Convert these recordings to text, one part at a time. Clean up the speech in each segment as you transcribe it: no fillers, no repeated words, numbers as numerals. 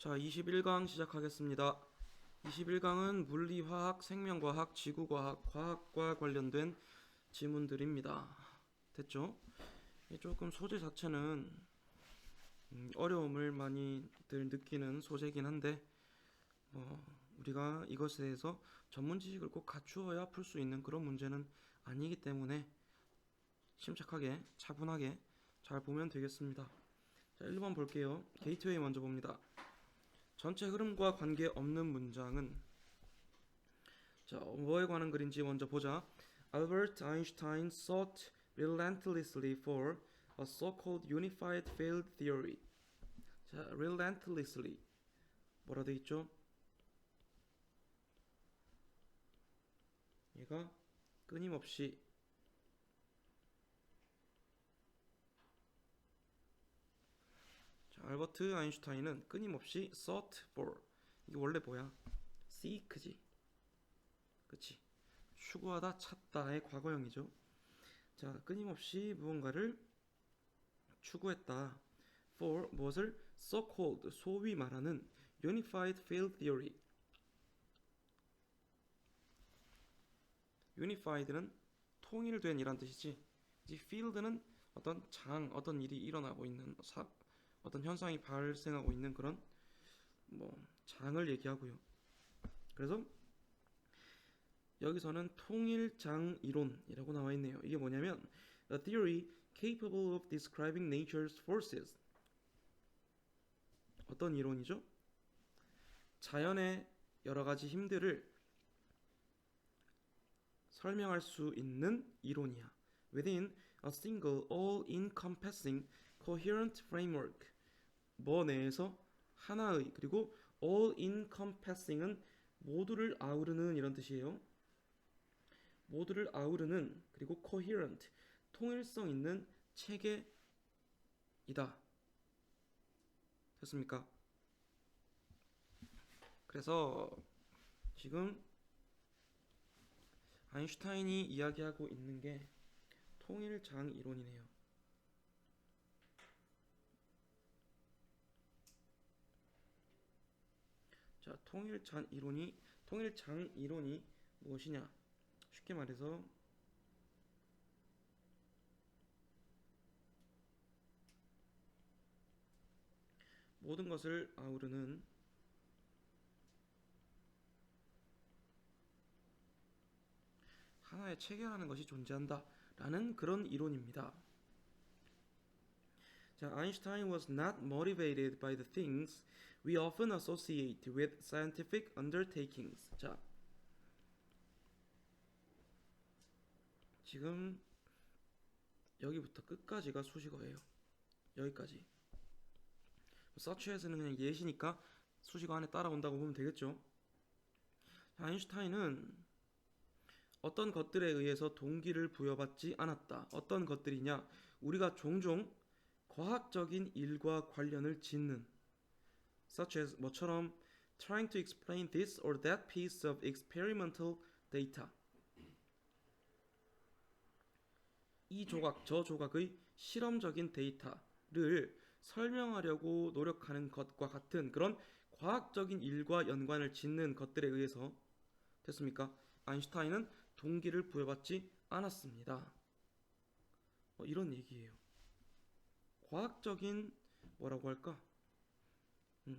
자, 21강 시작하겠습니다. 21강은 물리화학, 생명과학, 지구과학, 과학과 관련된 지문들입니다. 됐죠? 조금 소재 자체는 어려움을 많이들 느끼는 소재이긴 한데 우리가 이것에 대해서 전문 지식을 꼭 갖추어야 풀 수 있는 그런 문제는 아니기 때문에 침착하게 차분하게 잘 보면 되겠습니다. 자, 1번 볼게요. 게이트웨이 먼저 봅니다. 전체 흐름과 관계없는 문장은 자, 뭐에 관한 글인지 먼저 보자. Albert Einstein sought relentlessly for a so-called unified field theory. 자, relentlessly 뭐라 돼 있죠? 얘가 끊임없이 자, 알버트 아인슈타인은 끊임없이 sought for 이게 원래 뭐야? seek지. 그치? 추구하다 찾다의 과거형이죠. 자, 끊임없이 무언가를 추구했다. for 무엇을 so-called 소위 말하는 unified field theory. unified는 통일된 이란 뜻이지. 이 field는 어떤 어떤 일이 일어나고 있는 어떤 현상이 발생하고 있는 그런 장을 얘기하고요. 그래서 여기서는 통일장 이론이라고 나와 있네요. 이게 뭐냐면 a theory capable of describing nature's forces. 어떤 이론이죠? 자연의 여러 가지 힘들을 설명할 수 있는 이론이야. Within a single, all-encompassing, coherent framework. 뭐 내에서 하나의 그리고 all-encompassing은 모두를 아우르는 이런 뜻이에요. 모두를 아우르는 그리고 coherent 통일성 있는 체계이다. 됐습니까? 그래서 지금 아인슈타인이 이야기하고 있는 게 통일장 이론이네요. 자, 통일장 이론이 무엇이냐? 쉽게 말해서 모든 것을 아우르는 하나의 체계라는 것이 존재한다라는 그런 이론입니다. 자, Einstein was not motivated by the things we often associate with scientific undertakings. 자, 지금 여기부터 끝까지가 수식어예요. 여기까지. suchas는 그냥 예시니까 수식어 안에 따라온다고 보면 되겠죠. 아인슈타인은 어떤 것들에 의해서 동기를 부여받지 않았다. 어떤 것들이냐? 우리가 종종 과학적인 일과 관련을 짓는 such as 뭐처럼 trying to explain this or that piece of experimental data. 이 조각, 저 조각의 실험적인 데이터를 설명하려고 노력하는 것과 같은 그런 과학적인 일과 연관을 짓는 것들에 의해서 됐습니까? 아인슈타인은 동기를 부여받지 않았습니다. 이런 얘기예요. 과학적인 뭐라고 할까?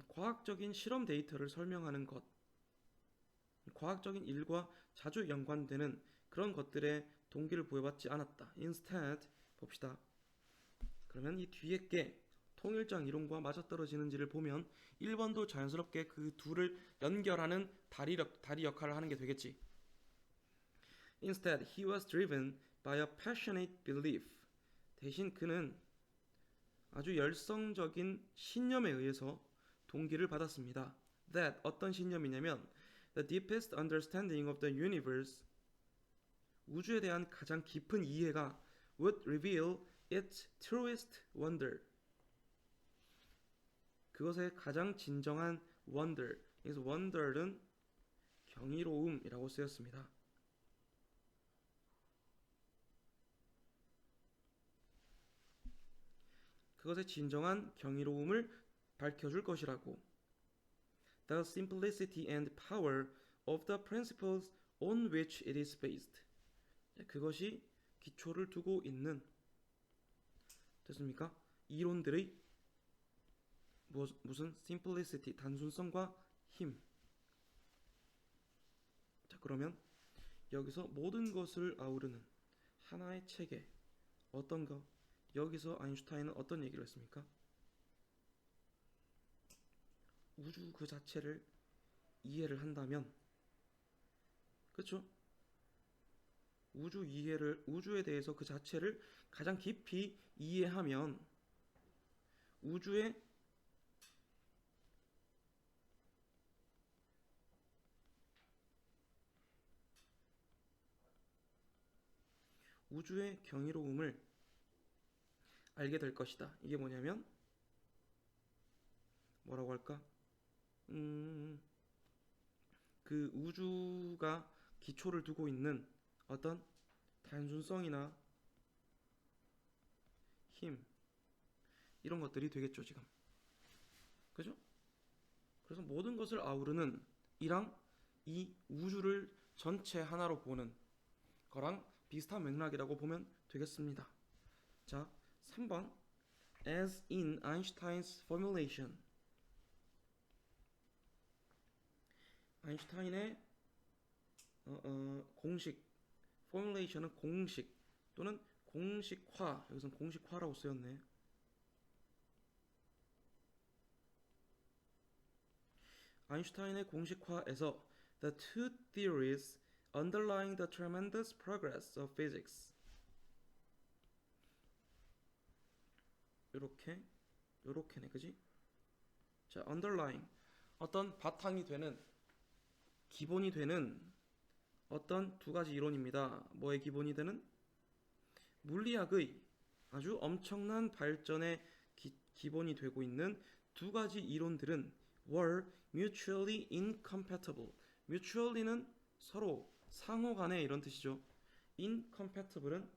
과학적인 실험 데이터를 설명하는 것, 과학적인 일과 자주 연관되는 그런 것들에 동기를 부여받지 않았다. Instead 봅시다. 그러면 이 뒤에 게 통일장 이론과 맞아떨어지는지를 보면 1번도 자연스럽게 그 둘을 연결하는 다리 역할을 하는 게 되겠지. Instead, he was driven by a passionate belief. 대신 그는 아주 열성적인 신념에 의해서 동기를 받았습니다. That 어떤 신념이냐면 the deepest understanding of the universe 우주에 대한 가장 깊은 이해가 would reveal its truest wonder 그것의 가장 진정한 wonder 그래서 wonder는 경이로움이라고 쓰였습니다. 그것의 진정한 경이로움을 밝혀줄 것이라고 the simplicity and power of the principles on which it is based. 그것이 기초를 두고 있는 됐습니까? 이론들의 무슨 simplicity 단순성과 힘. 자, 그러면 여기서 모든 것을 아우르는 하나의 체계 어떤 거? 여기서 아인슈타인은 어떤 얘기를 했습니까? 우주 그 자체를 이해를 한다면, 그렇죠? 우주에 대해서 그 자체를 가장 깊이 이해하면 우주의 경이로움을 알게 될 것이다. 이게 뭐냐면 뭐라고 할까? 그 우주가 기초를 두고 있는 어떤 단순성이나 힘 이런 것들이 되겠죠, 지금. 그죠? 그래서 모든 것을 아우르는 이랑 이 우주를 전체 하나로 보는 거랑 비슷한 맥락이라고 보면 되겠습니다. 자, 3번 As in Einstein's formulation. 아인슈타인의 공식 formulation은 공식 또는 공식화, 여기서는 공식화라고 쓰였네. 아인슈타인의 공식화에서 the two theories underlying the tremendous progress of physics. 요렇게네, 그지? 자, underlying 어떤 바탕이 되는 기본이 되는 어떤 두 가지 이론입니다. 뭐의 기본이 되는? 물리학의 아주 엄청난 발전의 기본이 되고 있는 두 가지 이론들은 were mutually incompatible. mutually는 서로 상호 간에 이런 뜻이죠. incompatible은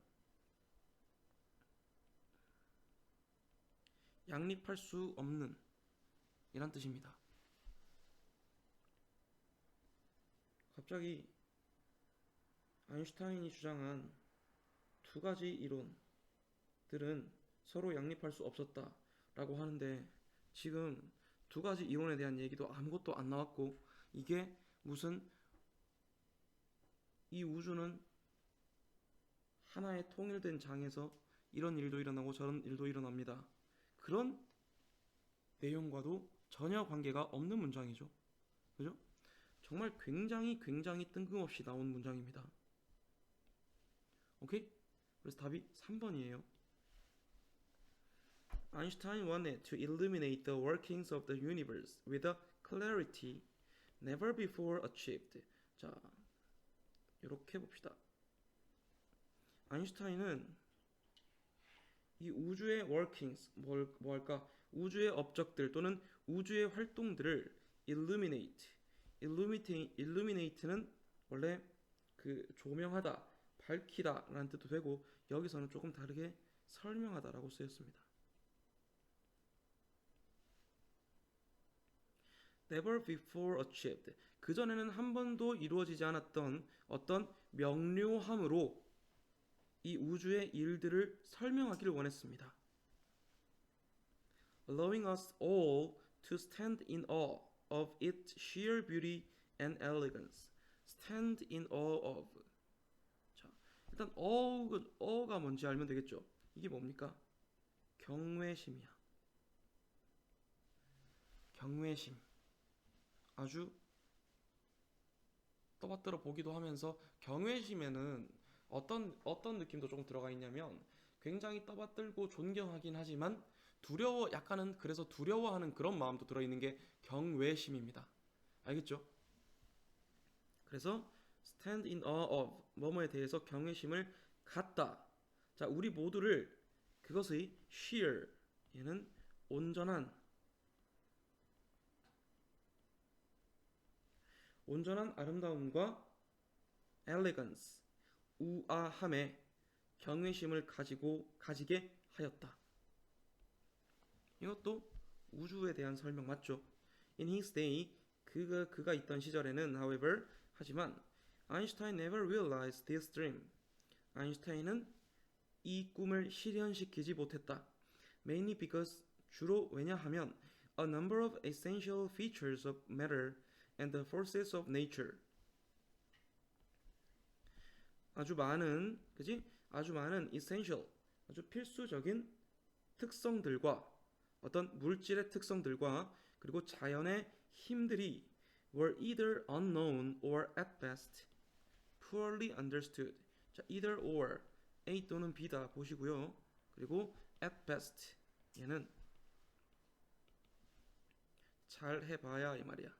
양립할 수 없는 이란 뜻입니다. 갑자기 아인슈타인이 주장한 두 가지 이론들은 서로 양립할 수 없었다라고 하는데 지금 두 가지 이론에 대한 얘기도 아무것도 안 나왔고 이게 무슨 이 우주는 하나의 통일된 장에서 이런 일도 일어나고 저런 일도 일어납니다. 그런 내용과도 전혀 관계가 없는 문장이죠. 그죠? 정말 굉장히 뜬금없이 나온 문장입니다. 오케이? 그래서 답이 3번이에요. Einstein wanted to illuminate the workings of the universe with a clarity never before achieved. 자, 이렇게 봅시다. 아인슈타인은 이 우주의 workings, 뭐할까? 우주의 업적들 또는 우주의 활동들을 illuminate는 원래 그 조명하다, 밝히다 라는 뜻도 되고 여기서는 조금 다르게 설명하다라고 쓰였습니다. Never before achieved. 그전에는 한 번도 이루어지지 않았던 어떤 명료함으로 이 우주의 일들을 설명하기를 원했습니다. Allowing us all to stand in awe of its sheer beauty and elegance. Stand in awe of. 자, 일단 awe가 뭔지 알면 되겠죠. 이게 뭡니까? 경외심이야. 경외심. 아주 떠받들어 보기도 하면서 경외심에는 어떤 느낌도 조금 들어가 있냐면 굉장히 떠받들고 존경하긴 하지만 그래서 두려워하는 그런 마음도 들어있는 게 경외심입니다. 알겠죠? 그래서 stand in awe of 뭐뭐에 대해서 경외심을 갖다. 자, 우리 모두를 그것의 sheer 얘는 온전한 아름다움과 elegance 우아함에 경외심을 가지게 하였다. 이것도 우주에 대한 설명 맞죠? In his day, 그가 있던 시절에는 however 하지만 아인슈타인 never realized this dream. 아인슈타인은 이 꿈을 실현시키지 못했다. Mainly because 주로 왜냐하면 a number of essential features of matter and the forces of nature. 아주 많은 essential 아주 필수적인 특성들과 어떤 물질의 특성들과 그리고 자연의 힘들이 were either unknown or at best poorly understood. 자, either or A 또는 B다 보시고요. 그리고 at best 얘는 잘 해봐야 이 말이야.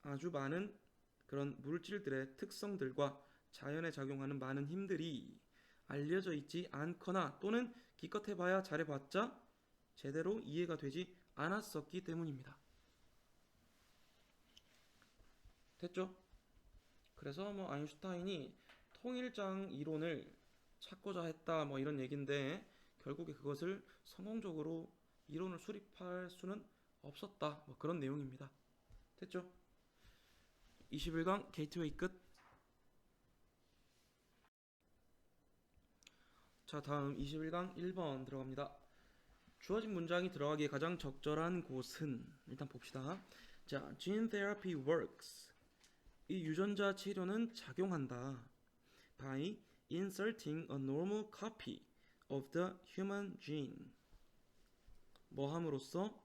아주 많은 그런 물질들의 특성들과 자연에 작용하는 많은 힘들이 알려져 있지 않거나 또는 기껏 해봐야 잘해봤자 제대로 이해가 되지 않았었기 때문입니다. 됐죠? 그래서 뭐 아인슈타인이 통일장 이론을 찾고자 했다 뭐 이런 얘긴데 결국에 그것을 성공적으로 이론을 수립할 수는 없었다 뭐 그런 내용입니다. 됐죠? 21강 게이트웨이 끝. 자, 다음 21강 1번 들어갑니다. 주어진 문장이 들어가기에 가장 적절한 곳은 일단 봅시다. 자, gene therapy works. 이 유전자 치료는 작용한다. by inserting a normal copy of the human gene. 뭐 함으로써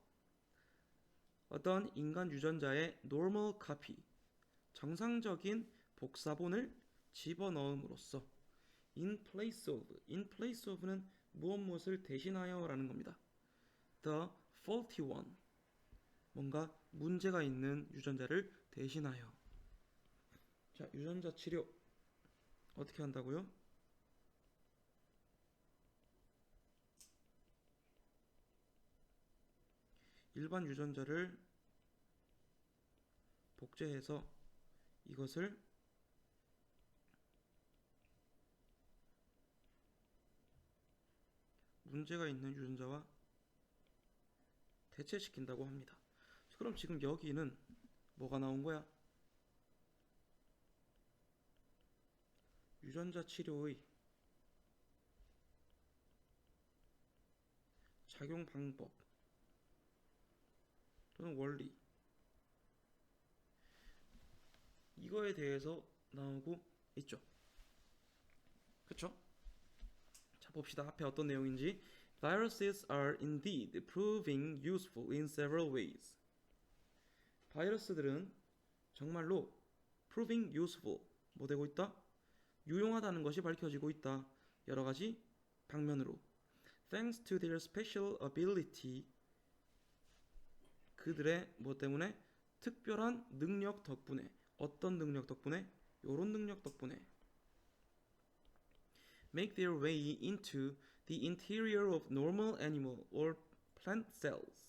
어떤 인간 유전자의 normal copy, 정상적인 복사본을 집어넣음으로써 in place of는 무엇을 대신하여 라는 겁니다. the faulty one, 뭔가 문제가 있는 유전자를 대신하여. 자, 유전자 치료 어떻게 한다고요? 일반 유전자를 복제해서 이것을 문제가 있는 유전자와 대체시킨다고 합니다. 그럼 지금 여기는 뭐가 나온 거야? 유전자 치료의 작용 방법 또는 원리, 이거에 대해서 나오고 있죠. 그쵸? 자, 봅시다. 앞에 어떤 내용인지. Viruses are indeed proving useful in several ways. 바이러스들은 정말로 proving useful, 뭐 되고 있다? 유용하다는 것이 밝혀지고 있다. 여러 가지 방면으로. Thanks to their special ability, 그들의 뭐 때문에? 특별한 능력 덕분에. 어떤 능력 덕분에? 요런 능력 덕분에. Make their way into the interior of normal animal or plant cells.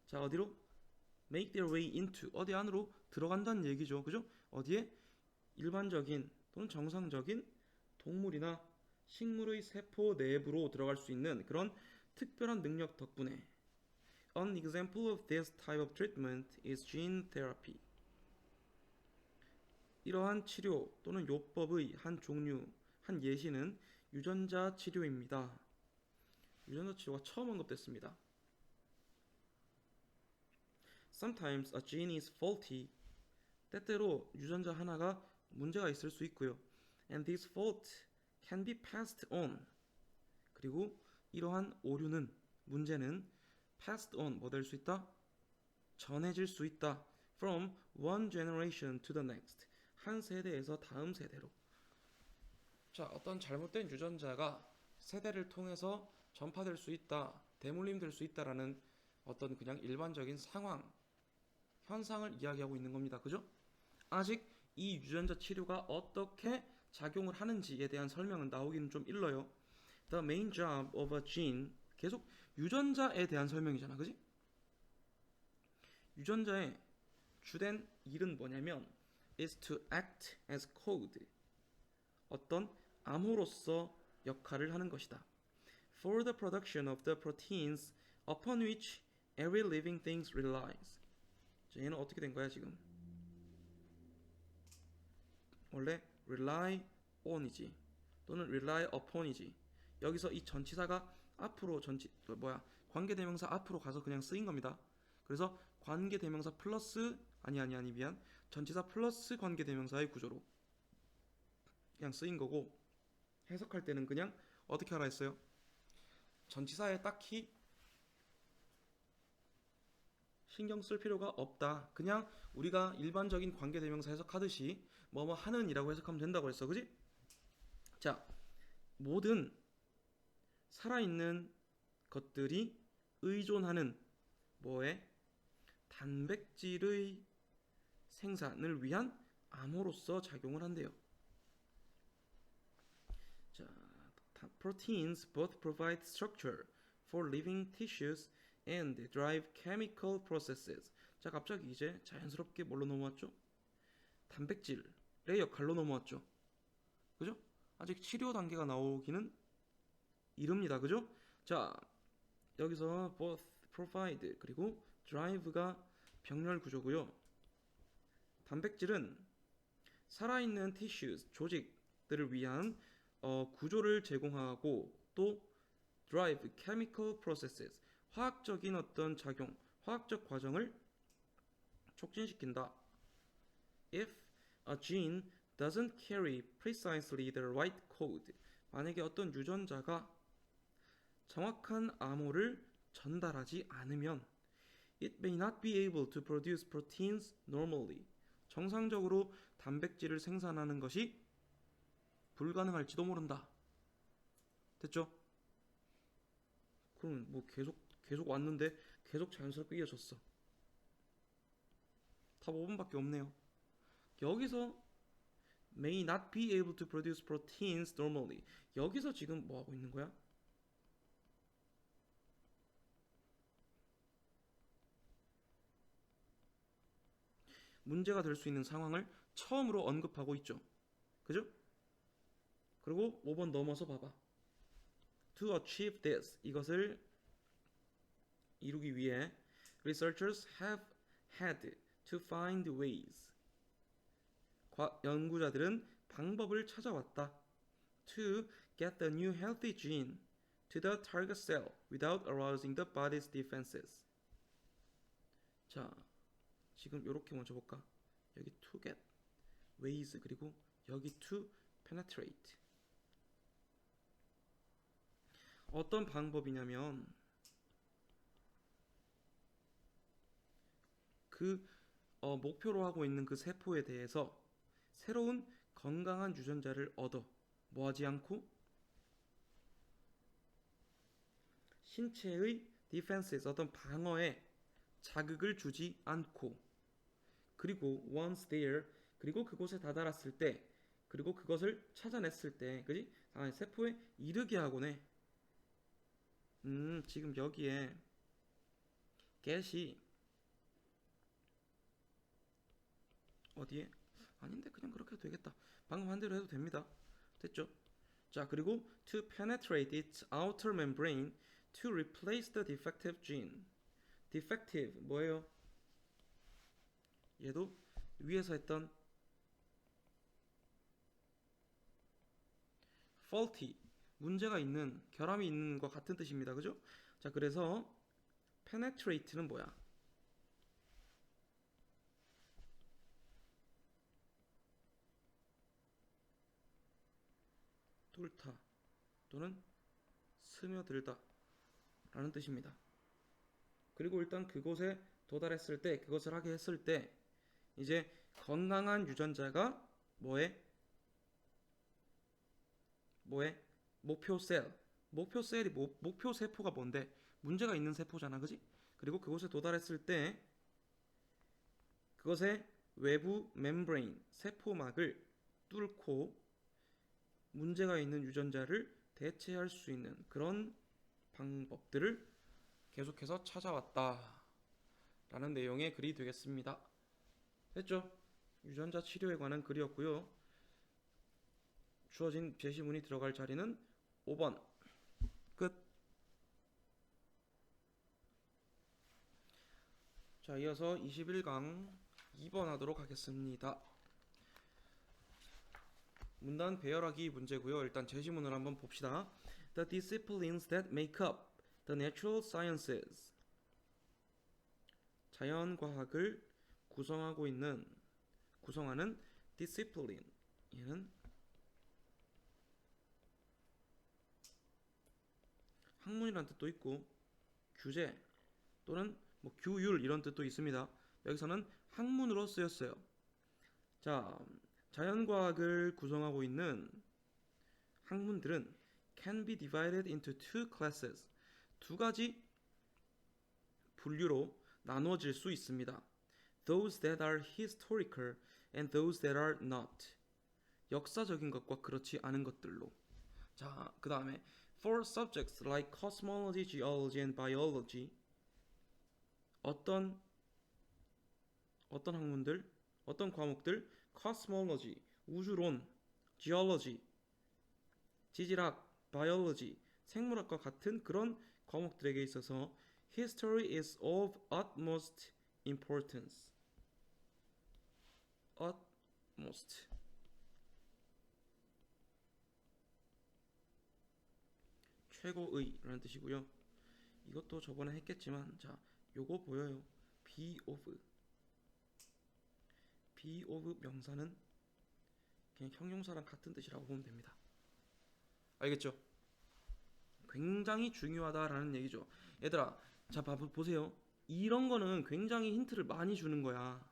자, 어디로? Make their way into, 어디 안으로 들어간다는 얘기죠. 그죠? 어디에? 일반적인 또는 정상적인 동물이나 식물의 세포 내부로 들어갈 수 있는 그런 특별한 능력 덕분에. An example of this type of treatment is gene therapy. 이러한 치료 또는 요법의 한 종류, 한 예시는 유전자 치료입니다. 유전자 치료가 처음 언급됐습니다. Sometimes a gene is faulty. 때때로 유전자 하나가 문제가 있을 수 있고요. And this fault can be passed on. 그리고 이러한 오류는, 문제는 passed on, 뭐 될 수 있다? 전해질 수 있다. From one generation to the next. 한 세대에서 다음 세대로. 자, 어떤 잘못된 유전자가 세대를 통해서 전파될 수 있다, 대물림될 수 있다라는 어떤 그냥 일반적인 상황, 현상을 이야기하고 있는 겁니다. 그죠? 아직 이 유전자 치료가 어떻게 작용을 하는지에 대한 설명은 나오기는 좀 일러요. The main job of a gene, 계속 유전자에 대한 설명이잖아. 그지? 유전자의 주된 일은 뭐냐면 is to act as code, 어떤 암호로서 역할을 하는 것이다. For the production of the proteins upon which every living thing relies. 자, 얘는 어떻게 된 거야 지금? 원래 rely on이지 또는 rely upon이지. 여기서 이 전치사가 앞으로 관계대명사 앞으로 가서 그냥 쓰인 겁니다. 그래서 관계대명사 플러스 아니 미안 전치사 플러스 관계대명사의 구조로 그냥 쓰인 거고, 해석할 때는 그냥 어떻게 하라 했어요? 전치사에 딱히 신경 쓸 필요가 없다. 그냥 우리가 일반적인 관계대명사 해석하듯이 뭐뭐 하는 이라고 해석하면 된다고 했어. 그지? 자, 모든 살아있는 것들이 의존하는 뭐에? 단백질의 생산을 위한 암호로서 작용을 한대요. 자, proteins both provide structure for living tissues and drive chemical processes. 자, 갑자기 이제 자연스럽게 뭘로 넘어왔죠? 단백질의 역할로 넘어왔죠. 그죠? 아직 치료 단계가 나오기는 이릅니다. 그죠? 자, 여기서 both provide 그리고 drive가 병렬 구조고요. 단백질은 살아있는 tissues, 조직들을 위한 구조를 제공하고 또 drive chemical processes, 화학적인 어떤 작용, 화학적 과정을 촉진시킨다. If a gene doesn't carry precisely the right code, 만약에 어떤 유전자가 정확한 암호를 전달하지 않으면 it may not be able to produce proteins normally, 정상적으로 단백질을 생산하는 것이 불가능할지도 모른다. 됐죠? 그럼 뭐 계속 왔는데 계속 자연스럽게 이어졌어. 답 5번밖에 없네요. 여기서 may not be able to produce proteins normally, 여기서 지금 뭐 하고 있는 거야? 문제가 될 수 있는 상황을 처음으로 언급하고 있죠. 그죠? 그리고 5번 넘어서 봐봐. To achieve this, 이것을 이루기 위해 researchers have had to find ways, 연구자들은 방법을 찾아왔다. To get the new healthy gene to the target cell without arousing the body's defenses. 자, 지금 이렇게 먼저 볼까? 여기 to get ways 그리고 여기 to penetrate. 어떤 방법이냐면 목표로 하고 있는 그 세포에 대해서 새로운 건강한 유전자를 얻어 뭐하지 않고 신체의 defenses, 어떤 방어에 자극을 주지 않고, 그리고 once there, 그리고 그곳에 다다랐을 때, 그리고 그것을 찾아냈을 때, 그지? 세포에 이르게 하고네. 지금 여기에 get이 어디에? 아닌데 그냥 그렇게 해도 되겠다. 방금 한 대로 해도 됩니다. 됐죠? 자, 그리고 to penetrate its outer membrane to replace the defective gene. defective 뭐예요? 얘도 위에서 했던 faulty, 문제가 있는, 결함이 있는 것 같은 뜻입니다. 그죠? 자, 그래서 penetrate는 뭐야? 뚫다 또는 스며들다 라는 뜻입니다. 그리고 일단 그곳에 도달했을 때, 그것을 하게 했을 때 이제 건강한 유전자가 뭐에? 목표 셀. 목표 셀이 목표 세포가 뭔데? 문제가 있는 세포잖아. 그지? 그리고 그곳에 도달했을 때 그것의 외부 멤브레인, 세포막을 뚫고 문제가 있는 유전자를 대체할 수 있는 그런 방법들을 계속해서 찾아왔다 라는 내용의 글이 되겠습니다. 됐죠? 유전자 치료에 관한 글이었고요. 주어진 제시문이 들어갈 자리는 5번 끝. 자, 이어서 21강 2번 하도록 하겠습니다. 문단 배열하기 문제고요. 일단 제시문을 한번 봅시다. The disciplines that make up the natural sciences. 자연과학을 구성하는 discipline. 얘는 학문이란 뜻도 있고 규제 또는 뭐 규율 이런 뜻도 있습니다. 여기서는 학문으로 쓰였어요. 자, 자연과학을 구성하고 있는 학문들은 can be divided into two classes. 두 가지 분류로 나누어질 수 있습니다. Those that are historical and those that are not. 역사적인 것과 그렇지 않은 것들로. 자, 그 다음에 For subjects like cosmology, geology, and biology. 어떤 학문들, 어떤 과목들, cosmology, 우주론, geology, 지질학, biology, 생물학과 같은 그런 과목들에게 있어서 history is of utmost importance. utmost. 최고의라는 뜻이고요. 이것도 저번에 했겠지만 자, 요거 보여요. be of 명사는 그냥 형용사랑 같은 뜻이라고 보면 됩니다. 알겠죠? 굉장히 중요하다라는 얘기죠. 얘들아, 자 보세요. 이런 거는 굉장히 힌트를 많이 주는 거야.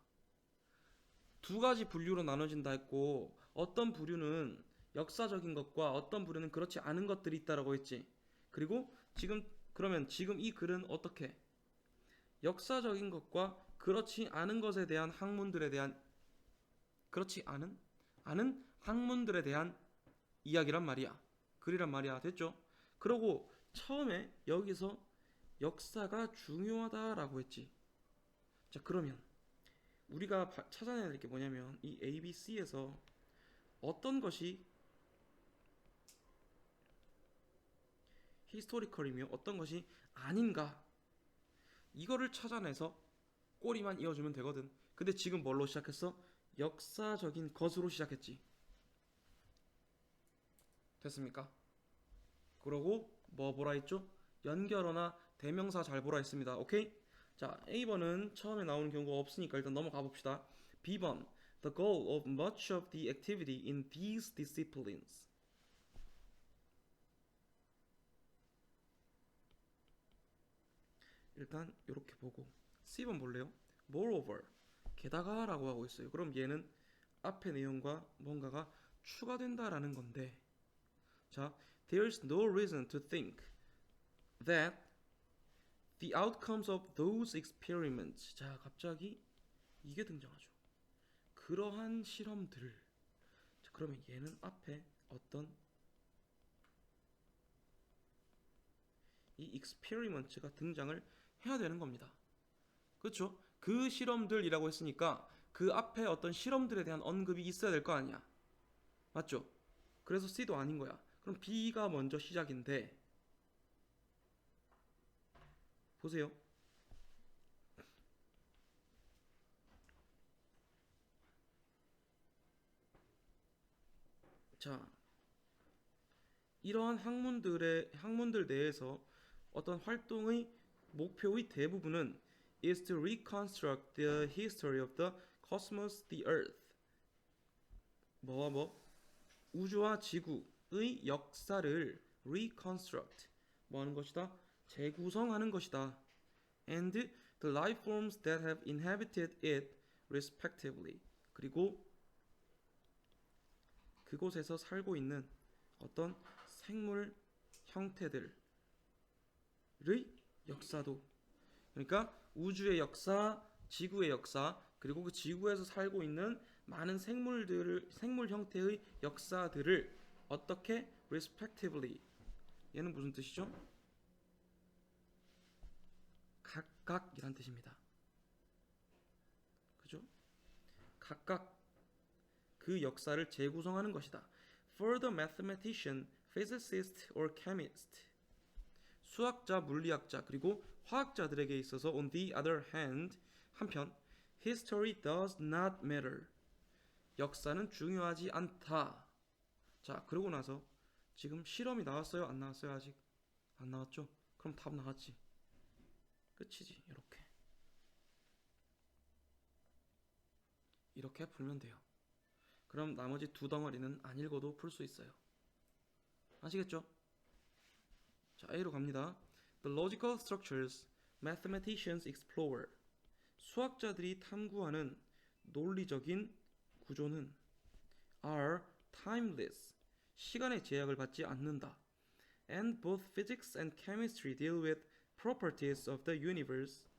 두 가지 분류로 나눠진다 했고 어떤 부류는 역사적인 것과 어떤 부류는 그렇지 않은 것들이 있다라고 했지. 그리고 그러면 지금 이 글은 어떻게 역사적인 것과 그렇지 않은 것에 대한 학문들에 대한 그렇지 않은 학문들에 대한 이야기란 말이야. 글이란 말이야. 됐죠? 그러고 처음에 여기서 역사가 중요하다라고 했지. 자, 그러면 우리가 찾아내야 될 게 뭐냐면 이 ABC에서 어떤 것이 히스토리컬이며 어떤 것이 아닌가, 이거를 찾아내서 꼬리만 이어주면 되거든. 근데 지금 뭘로 시작했어? 역사적인 것으로 시작했지. 됐습니까? 그러고 뭐 보라 했죠? 연결어나 대명사 잘 보라 했습니다. 오케이? 자, A번은 처음에 나오는 경우가 없으니까 일단 넘어가 봅시다. B번, the goal of much of the activity in these disciplines. 일단 이렇게 보고 C번 볼래요? Moreover, 게다가 라고 하고 있어요. 그럼 얘는 앞의 내용과 뭔가가 추가된다라는 건데, 자, there's no reason to think that the outcomes of those experiments. 자, 갑자기 이게 등장하죠. 그러한 실험들. 자, 그러면 얘는 앞에 어떤 이 experiments가 등장을 해야 되는 겁니다. 그렇죠? 그 실험들이라고 했으니까 그 앞에 어떤 실험들에 대한 언급이 있어야 될 거 아니야. 맞죠? 그래서 C도 아닌 거야. 그럼 B가 먼저 시작인데 보세요. 자, 이러한 학문들 내에서 어떤 활동의 목표의 대부분은 is to reconstruct the history of the cosmos, the earth. 뭐와 뭐? 우주와 지구의 역사를 reconstruct. 뭐 하는 것이다? 재구성하는 것이다. And the life forms that have inhabited it respectively. 그리고 그곳에서 살고 있는 어떤 생물 형태들의 역사도. 그러니까 우주의 역사, 지구의 역사, 그리고 그 지구에서 살고 있는 많은 생물 형태의 역사들을 어떻게 respectively. 얘는 무슨 뜻이죠? 각각이란 뜻입니다. 그죠? 각각 그 역사를 재구성하는 것이다. For the mathematician, physicist or chemist. 수학자, 물리학자, 그리고 화학자들에게 있어서 on the other hand, 한편 history does not matter. 역사는 중요하지 않다. 자, 그러고 나서 지금 실험이 나왔어요? 안 나왔어요? 아직 안 나왔죠? 그럼 답 나왔지. 끝이지. 이렇게 풀면 돼요. 그럼 나머지 두 덩어리는 안 읽어도 풀 수 있어요. 아시겠죠? 자, A로 갑니다. The logical structures mathematicians explore. 수학자들이 탐구하는 논리적인 구조는 are timeless. 시간의 제약을 받지 않는다. And both physics and chemistry deal with properties of the universe.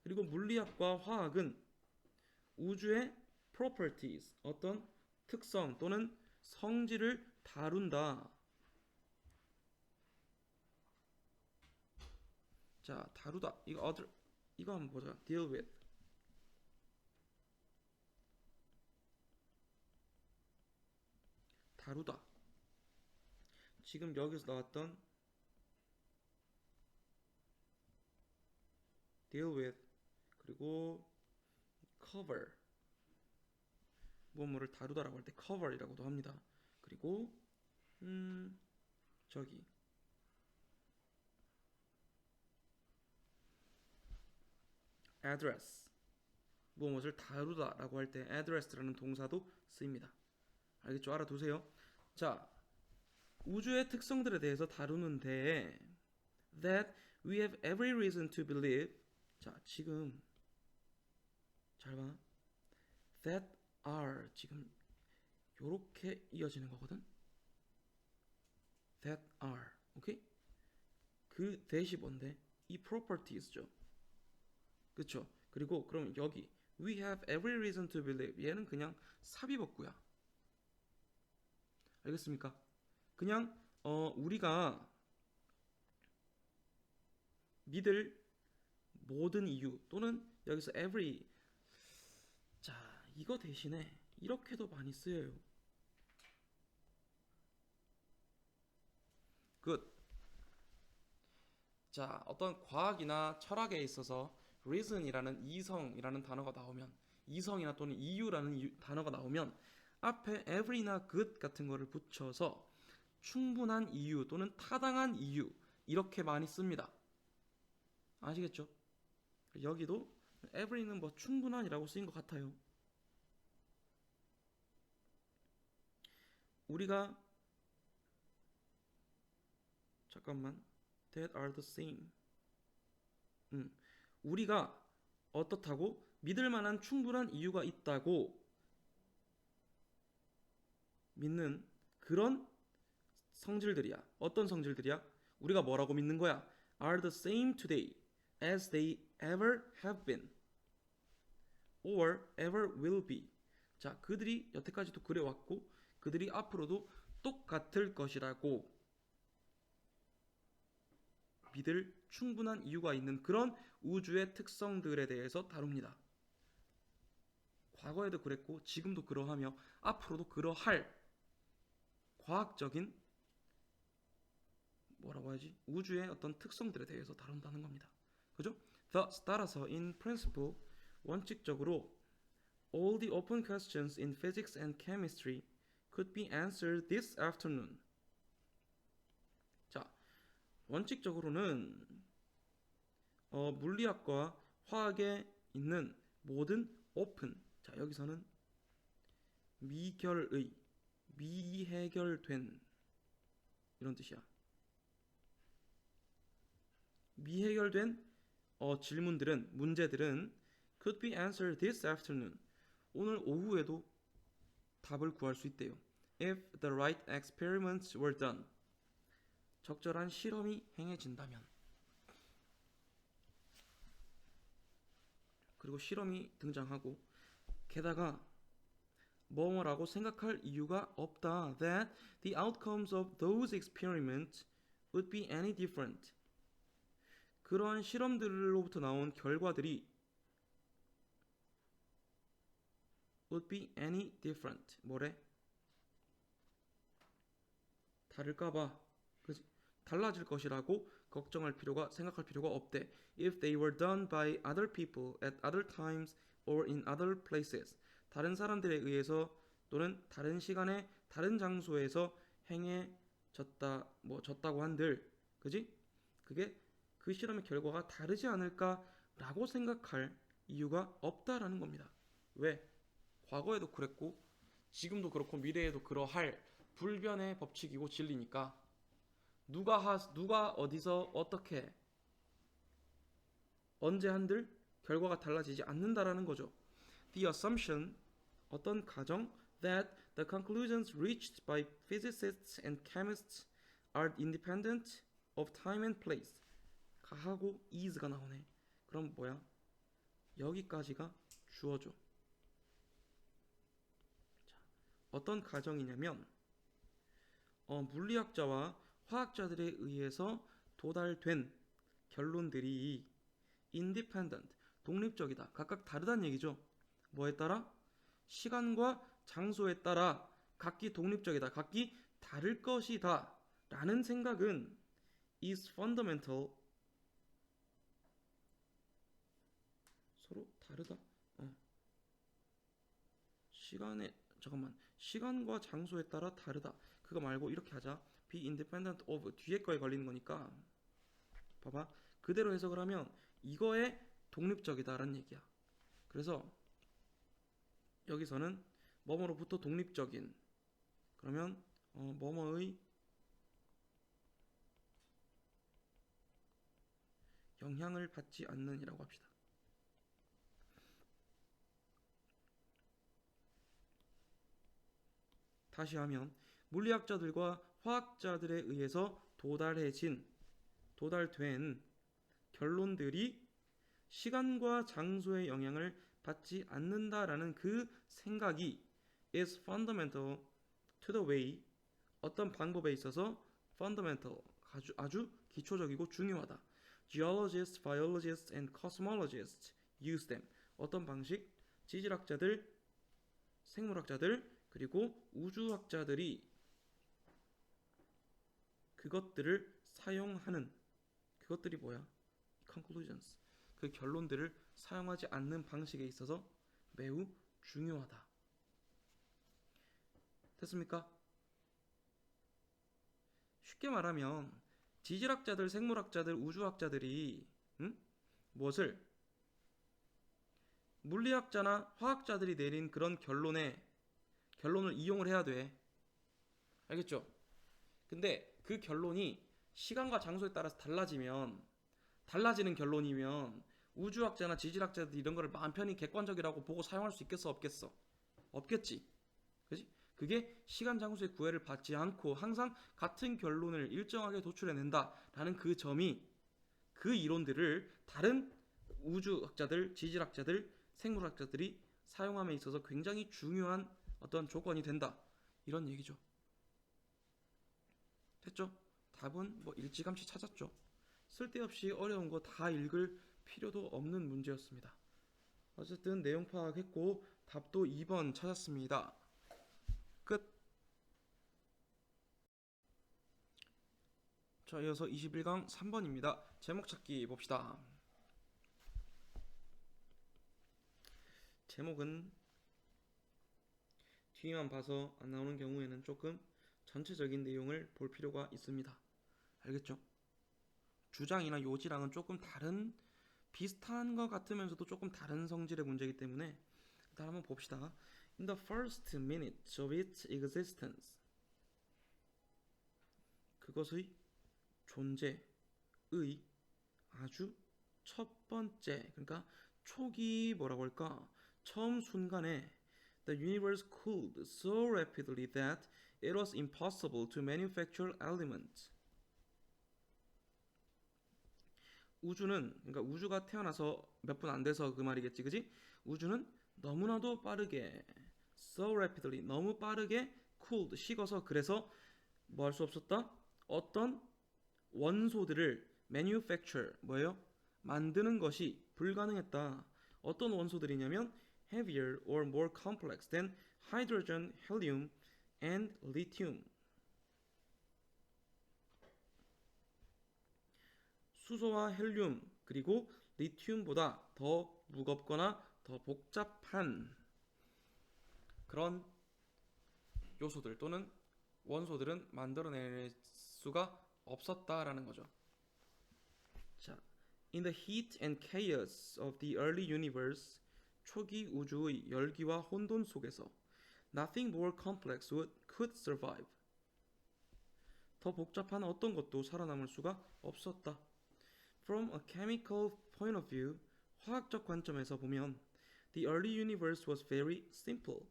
그리고 물리학과 화학은 우주의 properties, 어떤 특성 또는 성질을 다룬다. 자, 다루다. 이거 한번 보자. deal with. 다루다. 지금 여기서 나왔던 deal with 그리고 cover. 뭐뭐를 다루다라고 할 때 cover이라고도 합니다. 그리고 저기 address. 무엇을 다루다라고 할 때 address라는 동사도 쓰입니다. 알겠죠? 알아두세요. 자, 우주의 특성들에 대해서 다루는데 that we have every reason to believe. 자, 지금 잘 봐. that are 지금 요렇게 이어지는 거거든. that are. 오케이? 그 대시 뭔데? 이 properties죠. 그쵸? 그리고 그럼 여기 we have every reason to believe. 얘는 그냥 삽입어구야. 알겠습니까? 그냥 우리가 믿을 모든 이유 또는 여기서 every. 자, 이거 대신에 이렇게도 많이 쓰여요. good. 자, 어떤 과학이나 철학에 있어서 reason이라는 이성이라는 단어가 나오면, 이성이나 또는 이유라는 단어가 나오면 앞에 every나 good 같은 거를 붙여서 충분한 이유 또는 타당한 이유 이렇게 많이 씁니다. 아시겠죠? 여기도 every는 뭐 충분한이라고 쓰인 것 같아요. 우리가 잠깐만 that are the same. 우리가 어떻다고 믿을 만한 충분한 이유가 있다고 믿는 그런 성질들이야. 어떤 성질들이야? 우리가 뭐라고 믿는 거야? are the same today as they ever have been or ever will be. 자, 그들이 여태까지도 그래왔고 그들이 앞으로도 똑같을 것이라고 믿을 충분한 이유가 있는 그런 우주의 특성들에 대해서 다룹니다. 과거에도 그랬고 지금도 그러하며 앞으로도 그러할 과학적인 뭐라고 하지? 우주의 어떤 특성들에 대해서 다룬다는 겁니다. 그죠? Thus, 따라서 in principle, 원칙적으로 all the open questions in physics and chemistry could be answered this afternoon. 자, 원칙적으로는 물리학과 화학에 있는 모든 open. 자, 여기서는 미결의, 미해결된 이런 뜻이야. 미해결된 질문들은, 문제들은 could be answered this afternoon. 오늘 오후에도 답을 구할 수 있대요. If the right experiments were done. 적절한 실험이 행해진다면. 그리고 실험이 등장하고 게다가 뭐뭐라고 생각할 이유가 없다. That the outcomes of those experiments would be any different. 그러한 실험들로부터 나온 결과들이 would be any different. 뭐래? 다를까봐, 그지? 달라질 것이라고 생각할 필요가 없대. If they were done by other people at other times or in other places. 다른 사람들에 의해서 또는 다른 시간에 다른 장소에서 졌다고 한들, 그지? 그게 그 실험의 결과가 다르지 않을까라고 생각할 이유가 없다라는 겁니다. 왜? 과거에도 그랬고 지금도 그렇고 미래에도 그러할 불변의 법칙이고 진리니까 누가 어디서 어떻게 언제 한들 결과가 달라지지 않는다라는 거죠. The assumption, 어떤 가정 that the conclusions reached by physicists and chemists are independent of time and place. 가하고 is가 나오네. 그럼 뭐야? 여기까지가 주어죠. 자, 어떤 가정이냐면 물리학자와 화학자들에 의해서 도달된 결론들이 independent, 독립적이다. 각각 다르다는 얘기죠. 뭐에 따라? 시간과 장소에 따라 각기 독립적이다. 각기 다를 것이다. 라는 생각은 is fundamental. 서로 다르다. 시간과 장소에 따라 다르다. 그거 말고 이렇게 하자. be independent of 뒤에 거에 걸리는 거니까 봐봐. 그대로 해석을 하면 이거에 독립적이다라는 얘기야. 그래서 여기서는 뭐뭐로부터 독립적인, 그러면 뭐뭐의 영향을 받지 않는이라고 합시다. 다시 하면 물리학자들과 화학자들에 의해서 도달된 결론들이 시간과 장소의 영향을 받지 않는다라는 그 생각이 is fundamental to the way, 어떤 방법에 있어서 fundamental, 아주 기초적이고 중요하다. Geologists, biologists, and cosmologists use them. 어떤 방식? 지질학자들, 생물학자들, 그리고 우주학자들이 그것들을 사용하는, 그것들이 뭐야? conclusions. 그 결론들을 사용하지 않는 방식에 있어서 매우 중요하다. 됐습니까? 쉽게 말하면 지질학자들, 생물학자들, 우주학자들이 무엇을 물리학자나 화학자들이 내린 그런 결론을 이용을 해야 돼. 알겠죠? 근데 그 결론이 시간과 장소에 따라서 달라지는 결론이면 우주학자나 지질학자들 이런 거를 마음 편히 객관적이라고 보고 사용할 수 있겠어, 없겠어? 없겠지. 그지? 그게 시간 장소의 구애를 받지 않고 항상 같은 결론을 일정하게 도출해낸다라는 그 점이 그 이론들을 다른 우주학자들, 지질학자들, 생물학자들이 사용함에 있어서 굉장히 중요한 어떤 조건이 된다. 이런 얘기죠. 됐죠? 답은 뭐 일찌감치 찾았죠. 쓸데없이 어려운 거 다 읽을 필요도 없는 문제였습니다. 어쨌든 내용 파악했고 답도 2번 찾았습니다. 끝. 자, 이어서 21강 3번입니다. 제목 찾기 봅시다. 제목은 뒤만 봐서 안 나오는 경우에는 조금 전체적인 내용을 볼 필요가 있습니다. 알겠죠? 주장이나 요지랑은 조금 다른, 비슷한 것 같으면서도 조금 다른 성질의 문제이기 때문에 일단 한번 봅시다. In the first minute of its existence, 그것의 존재의 아주 첫 번째, 그러니까 초기 뭐라고 할까? 처음 순간에 the universe cooled so rapidly that it was impossible to manufacture elements. 그러니까 우주가 태어나서 몇 분 안 돼서 그 말이겠지, 그지? 우주는 너무나도 빠르게, so rapidly, 너무 빠르게 cooled, 식어서 그래서 뭐 할 수 없었다? 어떤 원소들을 manufacture, 뭐예요? 만드는 것이 불가능했다. 어떤 원소들이냐면 heavier or more complex than hydrogen, helium, and lithium. 수소와 헬륨 그리고 리튬보다 더 무겁거나 더 복잡한 그런 요소들 또는 원소들은 만들어낼 수가 없었다라는 거죠. 자, in the heat and chaos of the early universe, 초기 우주의 열기와 혼돈 속에서 nothing more complex could survive. 더 복잡한 어떤 것도 살아남을 수가 없었다. From a chemical point of view, 화학적 관점에서 보면 the early universe was very simple.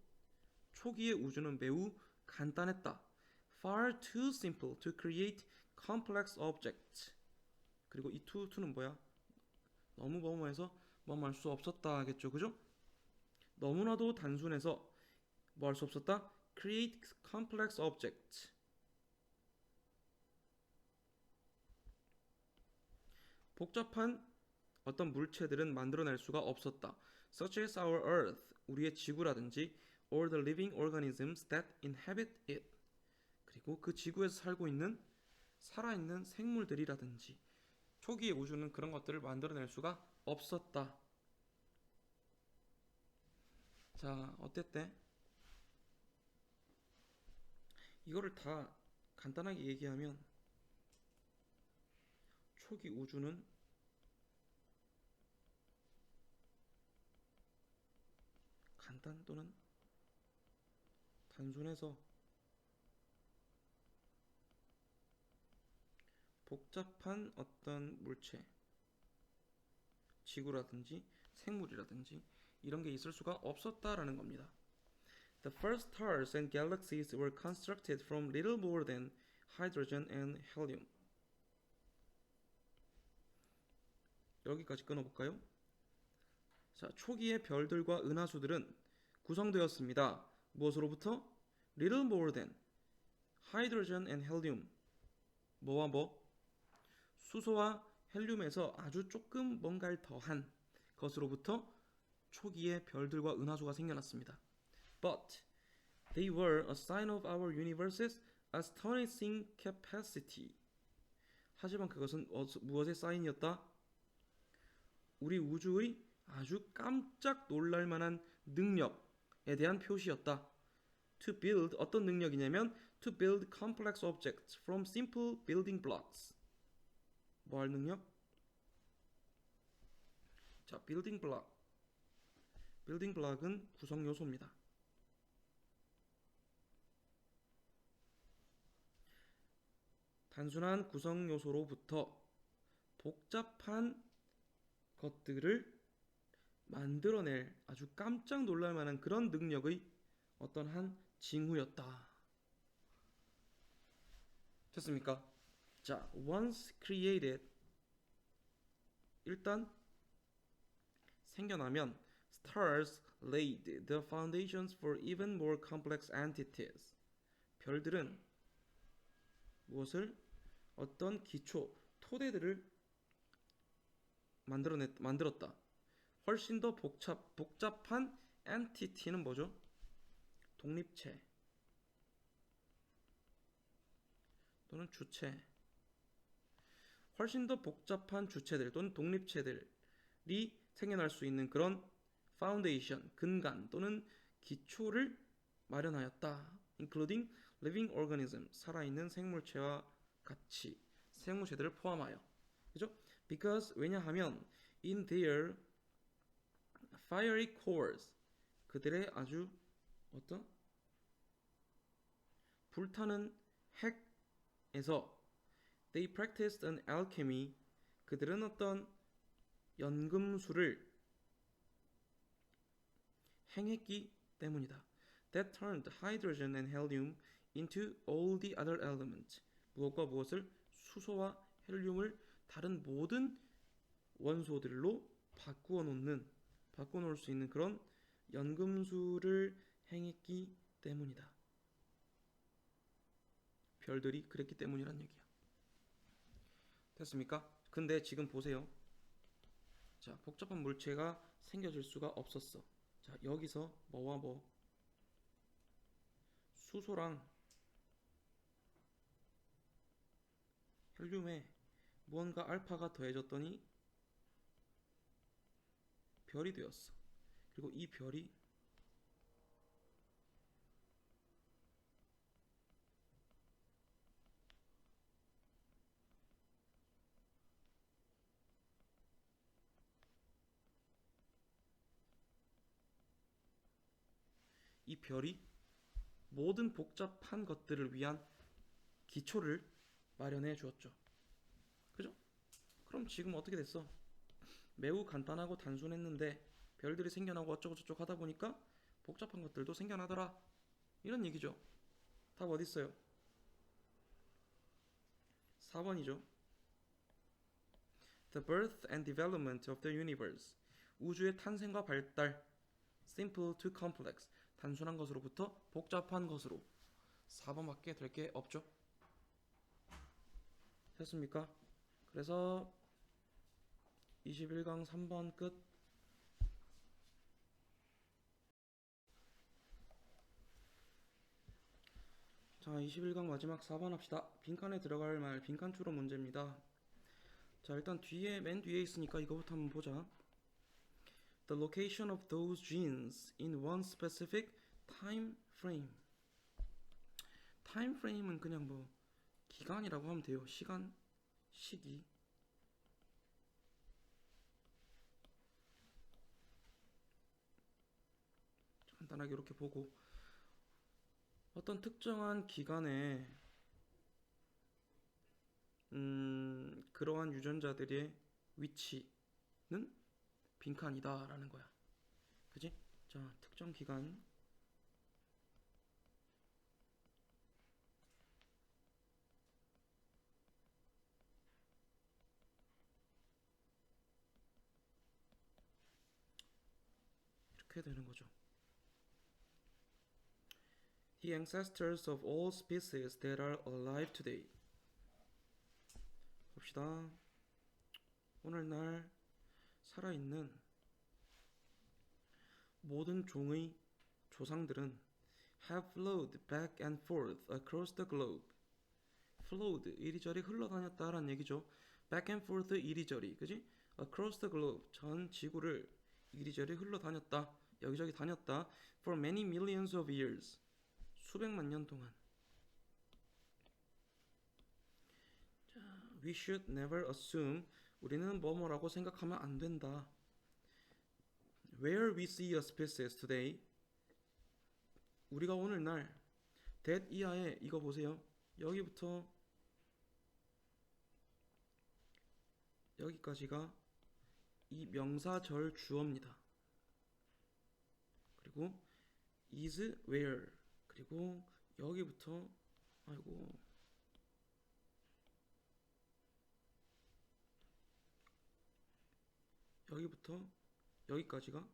초기의 우주는 매우 간단했다. Far too simple to create complex objects. 그리고 이 to는 뭐야? 너무 뭐뭐해서 뭐할 수 없었다 하겠죠, 그죠? 너무나도 단순해서 뭐 할 수 없었다? Create complex objects. 복잡한 어떤 물체들은 만들어낼 수가 없었다. Such as our Earth, 우리의 지구라든지, or the living organisms that inhabit it. 그리고 그 지구에서 살고 있는 살아있는 생물들이라든지. 초기의 우주는 그런 것들을 만들어낼 수가 없었다. 자, 어땠대? 이거를 다 간단하게 얘기하면 초기 우주는 간단 또는 단순해서 복잡한 어떤 물체, 지구라든지 생물이라든지 이런 게 있을 수가 없었다라는 겁니다. The first stars and galaxies were constructed from little more than hydrogen and helium. 여기까지 끊어볼까요? 자, 초기의 별들과 은하수들은 구성되었습니다. 무엇으로부터? Little more than hydrogen and helium. 뭐와 뭐? 수소와 헬륨에서 아주 조금 뭔가를 더한 것으로부터 초기의 별들과 은하수가 생겨났습니다. But they were a sign of our universe's astonishing capacity. 하지만 그것은 무엇의 사인이었다? 우리 우주의 아주 깜짝 놀랄 만한 능력에 대한 표시였다. To build 어떤 능력이냐면 to build complex objects from simple building blocks. 뭐 할 능력? 자, building block. building block은 구성 요소입니다. 단순한 구성 요소로부터 복잡한 것들을 만들어낼 아주 깜짝 놀랄 만한 그런 능력의 어떤 한 징후였다. 됐습니까? 자, once created 일단 생겨나면 stars laid the foundations for even more complex entities. 별들은 무엇을? 어떤 기초, 토대들을 만들었다. 훨씬 더 복잡한 entity는 뭐죠? 독립체 또는 주체. 훨씬 더 복잡한 주체들 또는 독립체들이 생겨날 수 있는 그런 foundation, 근간 또는 기초를 마련하였다. including living organism, 살아있는 생물체와 같이 생물체들을 포함하여. 그죠? Because 왜냐하면 in their fiery cores, 그들의 아주 어떤 불타는 핵에서 they practiced an alchemy, 그들은 어떤 연금술을 행했기 때문이다. That turned hydrogen and helium into all the other elements. 무엇과 무엇을? 수소와 헬륨을 다른 모든 원소들로 바꾸어 놓을 수 있는 그런 연금술을 행했기 때문이다. 별들이 그랬기 때문이란 얘기야. 됐습니까? 근데 지금 보세요. 자, 복잡한 물체가 생겨질 수가 없었어. 자, 여기서 뭐와 뭐? 수소랑 헬륨에 무언가 알파가 더해졌더니 별이 되었어. 그리고 이 별이 이 별이 모든 복잡한 것들을 위한 기초를 마련해 주었죠. 그죠? 그럼 지금 어떻게 됐어? 매우 간단하고 단순했는데 별들이 생겨나고 어쩌고저쩌고 하다 보니까 복잡한 것들도 생겨나더라. 이런 얘기죠. 답 어디 있어요? 4번이죠. The birth and development of the universe. 우주의 탄생과 발달. Simple to complex. 단순한 것으로부터 복잡한 것으로. 4번밖에 될 게 없죠. 됐습니까? 그래서 21강 3번 끝. 자, 21강 마지막 4번 합시다. 빈칸에 들어갈 말 빈칸 추론 문제입니다. 자, 일단 맨 뒤에 있으니까 이거부터 한번 보자. The location of those genes in one specific time frame. time frame은 그냥 뭐 기간이라고 하면 돼요. 시간, 시기. 간단하게 이렇게 보고 어떤 특정한 기간에 그러한 유전자들의 위치는 빈칸이다라는 거야. 그지? 자, 특정 기간 이렇게 되는 거죠. The ancestors of all species that are alive today. 봅시다. 오늘날 살아있는 모든 종의 조상들은 have flowed back and forth across the globe. flowed 이리저리 흘러다녔다라는 얘기죠. back and forth 이리저리, 그지? across the globe 전 지구를 이리저리 흘러다녔다. 여기저기 다녔다. for many millions of years. 수백만 년 동안. 자, we should never assume 우리는 뭐뭐라고 생각하면 안 된다. Where we see a species today 우리가 오늘날 that 이하에 이거 보세요. 여기부터 여기까지가 이 명사절 주어입니다. 그리고 is where 그리고 여기부터 아이고 여기부터 여기까지가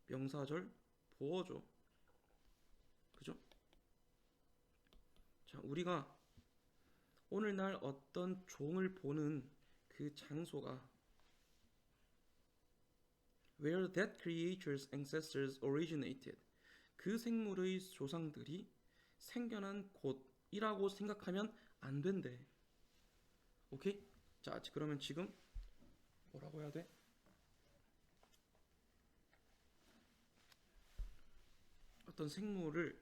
명사절 보어죠. 그죠? 자, 우리가 오늘날 어떤 종을 보는 그 장소가 where that creature's ancestors originated 그 생물의 조상들이 생겨난 곳이라고 생각하면 안 된대. 오케이? 자, 그러면 지금 뭐라고 해야 돼? 어떤 생물을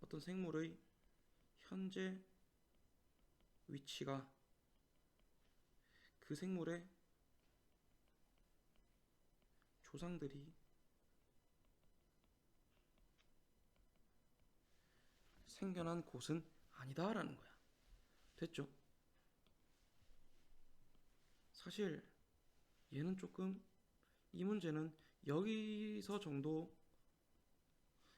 어떤 생물의 현재 위치가 그 생물의 조상들이 생겨난 곳은 아니다라는 거야. 됐죠? 사실 얘는 조금 이 문제는 여기서 정도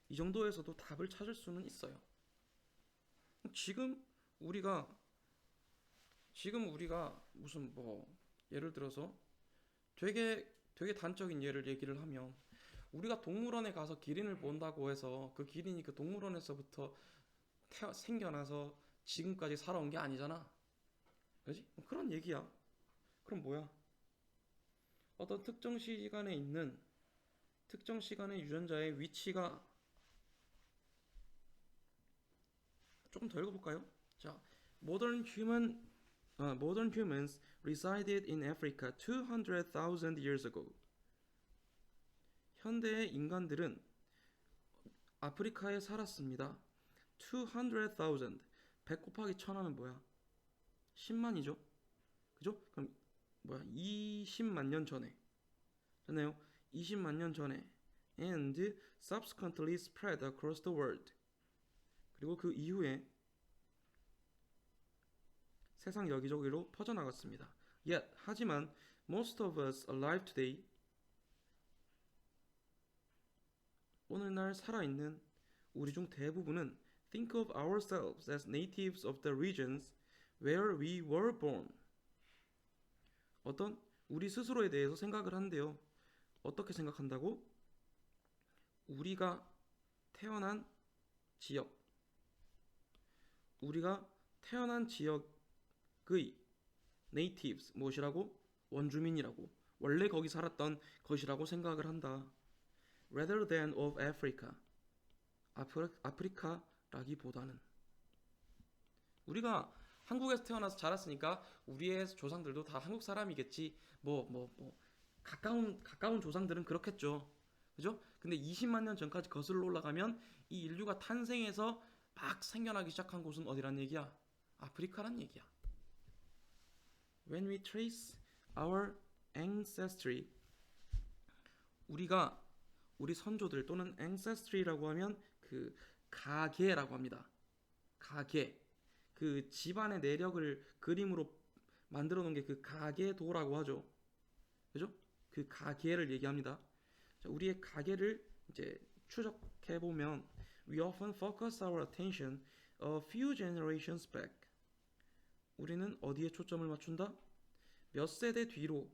이 정도에서도 답을 찾을 수는 있어요. 지금 우리가 무슨 뭐 예를 들어서 되게 단적인 예를 얘기를 하면 우리가 동물원에 가서 기린을 본다고 해서 그 기린이 그 동물원에서부터 생겨나서 지금까지 살아온 게 아니잖아. 그지? 그런 얘기야. 그럼 뭐야? 어떤 특정 시간에 있는 특정 시간의 유전자의 위치가 조금 더 읽어볼까요? 자, modern humans resided in Africa 200,000 years ago. 현대의 인간들은 아프리카에 살았습니다. 200,000. 100 곱하기 1000하면 뭐야? 10만이죠? 그죠? 그럼 뭐야? 20만 년 전에. 잖아요. 20만 년 전에. And subsequently spread across the world. 그리고 그 이후에 세상 여기저기로 퍼져나갔습니다. Yet, 하지만 most of us alive today, 오늘날 살아있는 우리 중 대부분은 think of ourselves as natives of the regions where we were born. 어떤 우리 스스로에 대해서 생각을 한대요. 어떻게 생각한다고? 우리가 태어난 지역, 우리가 태어난 지역의 natives 무엇이라고? 원주민이라고, 원래 거기 살았던 것이라고 생각을 한다. rather than of Africa. 아프리카라기보다는. 우리가 한국에서 태어나서 자랐으니까 우리의 조상들도 다 한국 사람이겠지. 가까운 조상들은 그렇겠죠. 그죠? 근데 20만 년 전까지 거슬러 올라가면 이 인류가 탄생해서 막 생겨나기 시작한 곳은 어디란 얘기야? 아프리카란 얘기야. When we trace our ancestry, 우리 선조들 또는 ancestry라고 하면 그 가계라고 합니다. 가계. 그 집안의 내력을 그림으로 만들어 놓은 게 그 가계도라고 하죠. 그죠? 그 가계를 얘기합니다. 자, 우리의 가계를 이제 추적해 보면 we often focus our attention a few generations back. 우리는 어디에 초점을 맞춘다? 몇 세대 뒤로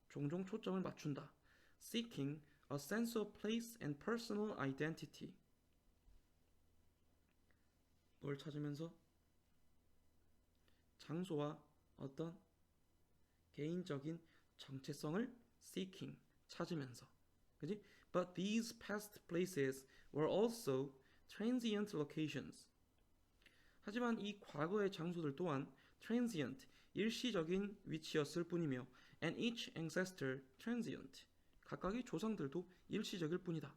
종종 초점을 맞춘다. Seeking a sense of place and personal identity. 뭘 찾으면서? 장소와 어떤 개인적인 정체성을 seeking, 찾으면서. 그지? But these past places were also transient locations. 하지만 이 과거의 장소들 또한 transient, 일시적인 위치였을 뿐이며 and each ancestor transient, 각각의 조상들도 일시적일 뿐이다.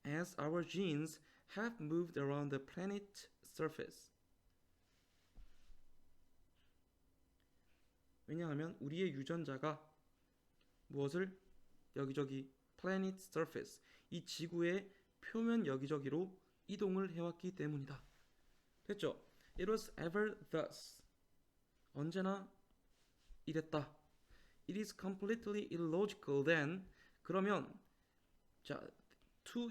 As our genes have moved around the planet surface. 왜냐하면 우리의 유전자가 무엇을 여기저기 planet surface, 이 지구의 표면 여기저기로 이동을 해왔기 때문이다. 됐죠? It was ever thus. 언제나 이랬다. It is completely illogical then. 그러면 자, to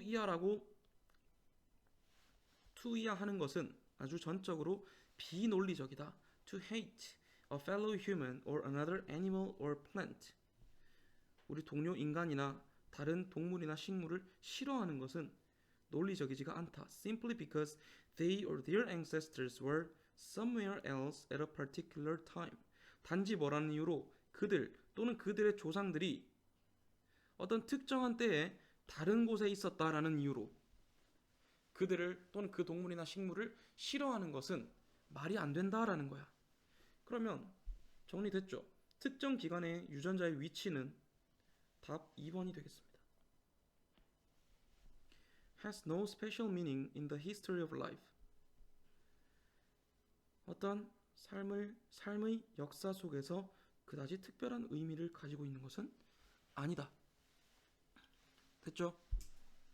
이하하는 것은 아주 전적으로 비논리적이다. To hate a fellow human or another animal or plant. 우리 동료 인간이나 다른 동물이나 식물을 싫어하는 것은 논리적이지가 않다. Simply because they or their ancestors were somewhere else at a particular time. 단지 뭐라는 이유로 그들 또는 그들의 조상들이 어떤 특정한 때에 다른 곳에 있었다라는 이유로 그들을 또는 그 동물이나 식물을 싫어하는 것은 말이 안 된다라는 거야. 그러면 정리됐죠? 특정 기간의 유전자의 위치는 답 2번이 되겠습니다. Has no special meaning in the history of life. 어떤 삶의 역사 속에서 그다지 특별한 의미를 가지고 있는 것은 아니다. 됐죠?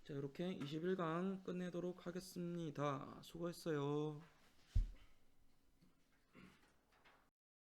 자, 이렇게 21강 끝내도록 하겠습니다. 수고했어요.